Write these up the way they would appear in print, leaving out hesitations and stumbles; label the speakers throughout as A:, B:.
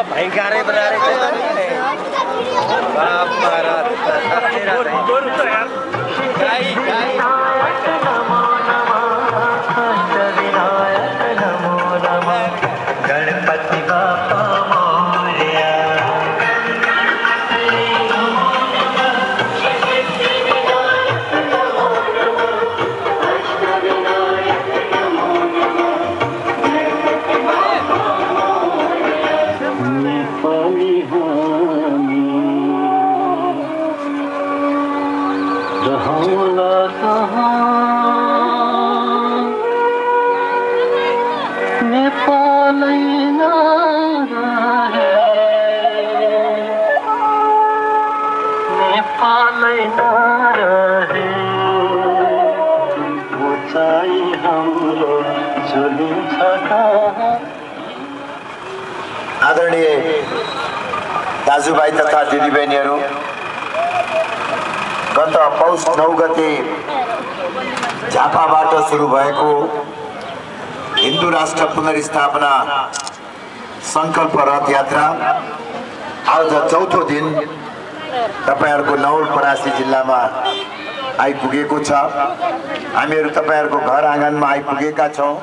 A: भयंकर बना रहे थे बाप महाराज गणपति बापा मोरया
B: आदरणीय दाजुभाइ तथा दिदीबहिनीहरू, गत पौष 9 गते झापाबाट सुरु भएको हिन्दू राष्ट्र पुनर्स्थापना संकल्प रथ यात्रा आज चौथो दिन तपाईहरुको नवलपरासी जिल्लामा आइपुगेको छ। हामीहरू तपाईहरुको घर आँगनमा आइपुगेका छौं।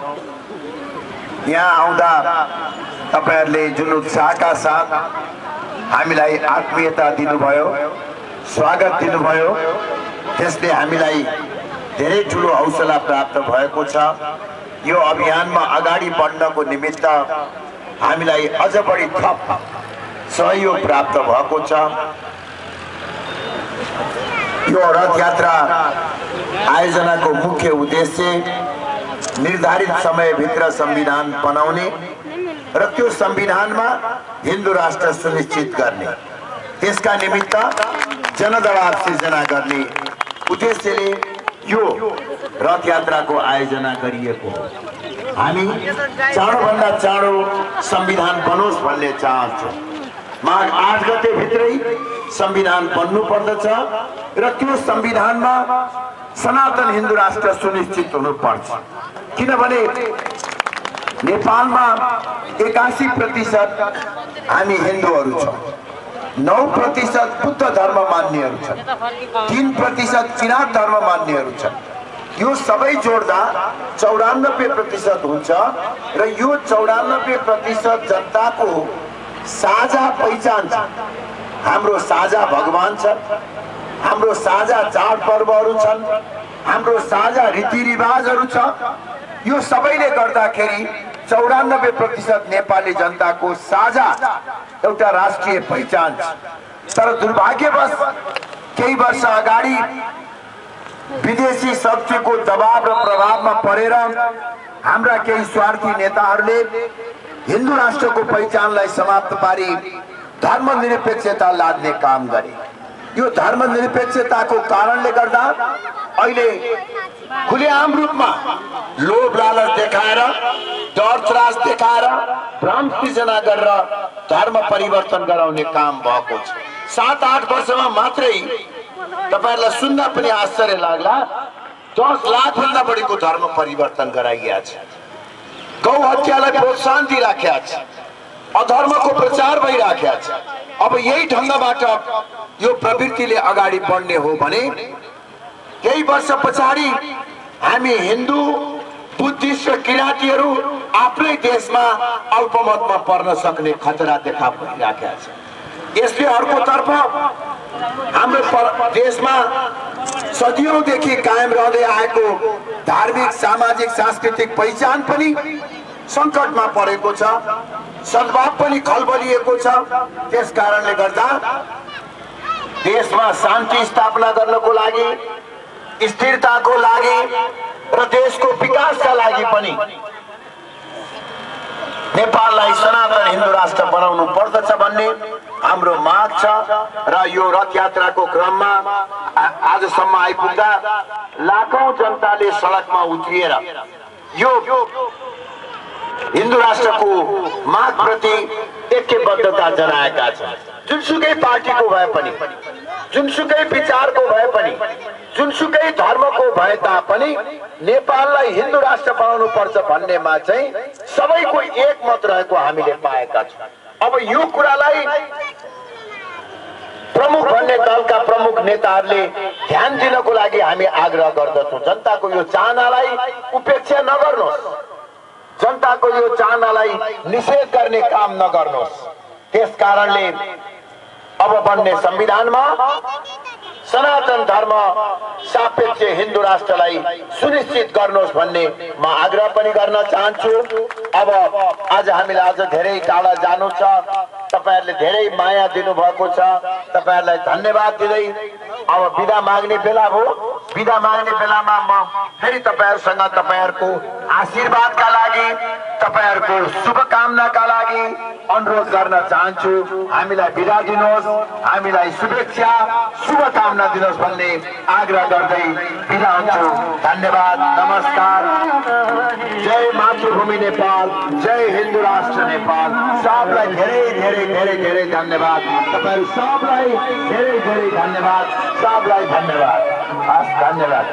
B: यहाँ आउँदा तपाईहरुले जुन उत्साहका साथ हामीलाई आत्मीयता दिनुभयो, स्वागत दिनुभयो, त्यसले हामीलाई धेरै ठूलो हौसला प्राप्त भएको छ। यो अभियानमा अगाडि बढ्नको निमित्त हामीलाई अझ बढी थप सहयोग प्राप्त भएको छ। यो रथ यात्रा आयोजनाको मुख्य उद्देश्य निर्धारित समयभित्र संविधान बनाउने र त्यो संविधानमा हिन्दू राष्ट्र सुनिश्चित गर्ने, त्यसका निमित्त जनदबाव सिर्जना गर्ने उद्देश्यले यो रथ यात्राको आयोजना गरिएको हो। हामी चाँडोभन्दा चाँडो संविधान बनोस् भन्ने चाहन्छौँ। माघ 8 गते भित्रै संविधान बन्नु पर्दछ र त्यो संविधानमा सनातन हिन्दू राष्ट्र सुनिश्चित हुनुपर्छ। किनभने नेपालमा 81% हामी हिन्दूहरू छौं, 9% बुद्ध धर्म मान्नेहरू छन्, 3% किराँत धर्म मान्नेहरू छन्। यो सबै जोड्दा 94% हुन्छ र यो 94% जनताको साझा पहिचान छ। हाम्रो साझा भगवान छ, हाम्रो साझा चाडपर्वहरू छन्, हाम्रो साझा रीतिरिवाजहरू छ। यो सबैले गर्दाखेरि 94% नेपाली जनताको साझा एउटा राष्ट्रिय पहिचान छ। तर दुर्भाग्यवश केही वर्ष अगाडि विदेशी शक्तिको दबाव र प्रभावमा परेर हाम्रा केही स्वार्थी नेताहरूले हिन्दू राष्ट्रको पहिचानलाई समाप्त पारी धर्मनिरपेक्षता लाद्ने काम गरे। यो धर्मनिरपेक्षताको कारणले गर्दा अहिले खुलेआम रूपमा लोभ लालच देखाएर, डर त्रास देखाएर, भ्रम सृजना गरेर धर्म परिवर्तन गराउने काम भएको छ। 7-8 वर्षमा मात्रै तपाईहरुलाई सुन्न पनि आश्चर्य लाग्ला, 10 लाख भन्दा बढीको धर्म परिवर्तन गराइएको छ। गौ हत्यालाई प्रोत्साहन दिइराखेको छ, अधर्मको प्रचार भइराखेको छ। अब यही ढंगबाट यो प्रवृत्तिले अगाडि बढ्ने हो भने केही वर्ष पछाडि हामी हिन्दू, बुद्धिस्ट र किराँतीहरू आफ्नै देशमा अल्पमतमा पर्न सक्ने खतरा देखा परिराखेको छ। यसले अर्कोतर्फ हाम्रो देशमा सदियौंदेखि कायम रहँदै आएको धार्मिक, सामाजिक, सांस्कृतिक पहिचान पनि संकटमा परेको छ, सद्भाव पनि खलबलिएको छ। त्यसकारणले गर्दा देशमा शान्ति स्थापना गर्नको लागि, स्थिरताको लागि र देशको विकासका लागि पनि नेपाललाई सनातन हिन्दू राष्ट्र बनाउनु पर्दछ भन्ने हाम्रो माग छ। र यो रथ यात्राको क्रममा आजसम्म आइपुग्दा लाखौं जनताले सडकमा उत्रिएर यो हिन्दू राष्ट्रको माग प्रति ऐक्यबद्धता जनाएका छन्। जुनसुकै पार्टीको भए पनि, जुनसुकै विचारको भए पनि, जुनसुकै धर्मको भए तापनि नेपाललाई हिन्दू राष्ट्र बनाउनु पर्छ भन्नेमा चाहिँ सबैको एकमत रहेको हामीले पाएका छौं। अब यो कुरालाई प्रमुख भन्ने दलका प्रमुख नेताहरूले ध्यान दिनको लागि हामी आग्रह गर्दछौँ। जनताको यो चाहनालाई उपेक्षा नगर्नुहोस्, जनताको यो चाहनालाई निषेध गर्ने काम नगर्नुहोस्। त्यसकारणले अब बन्ने संविधानमा सनातन धर्म सापेक्ष हिन्दू राष्ट्रलाई सुनिश्चित गर्नुहोस् भन्ने म आग्रह पनि गर्न चाहन्छु। अब आज हामीलाई आज धेरै टाढा जानु छ, तपाईहरुले धेरै माया दिनुभएको छ, तपाईहरुलाई धन्यवाद दिँदै अब बिदा माग्ने बेला हो। बिदा माग्ने बेलामा म फेरि तपाईहरुसँग तपाईहरुको आशीर्वादका लागि, तपाईहरुको शुभकामनाका लागि अनुरोध गर्न चाहन्छु। हामीलाई बिदा दिनुहोस्, हामीलाई शुभेच्छा शुभकामना दिनुहोस् भन्ने आग्रह गर्दै बिदा हुन्छु। धन्यवाद, नमस्कार। जय मातृभूमि नेपाल, जय हिन्दू राष्ट्र नेपाल। सबलाई धेरै धेरै धेरै धेरै धन्यवाद। तपाईहरु सबलाई धेरै धेरै धन्यवाद। सबलाई धन्यवाद। हस्, धन्यवाद।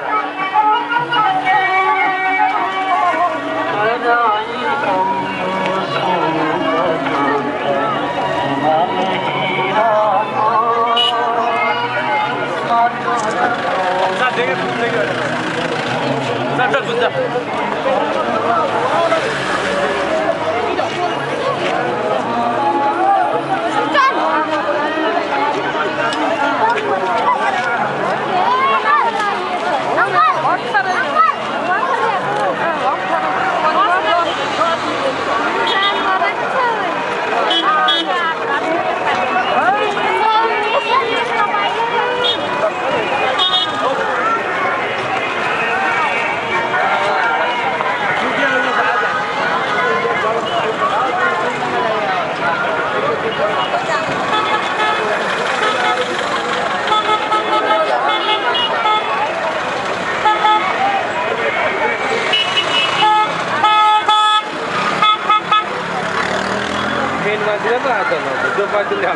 C: Main masih apa ada? Coba dilihat.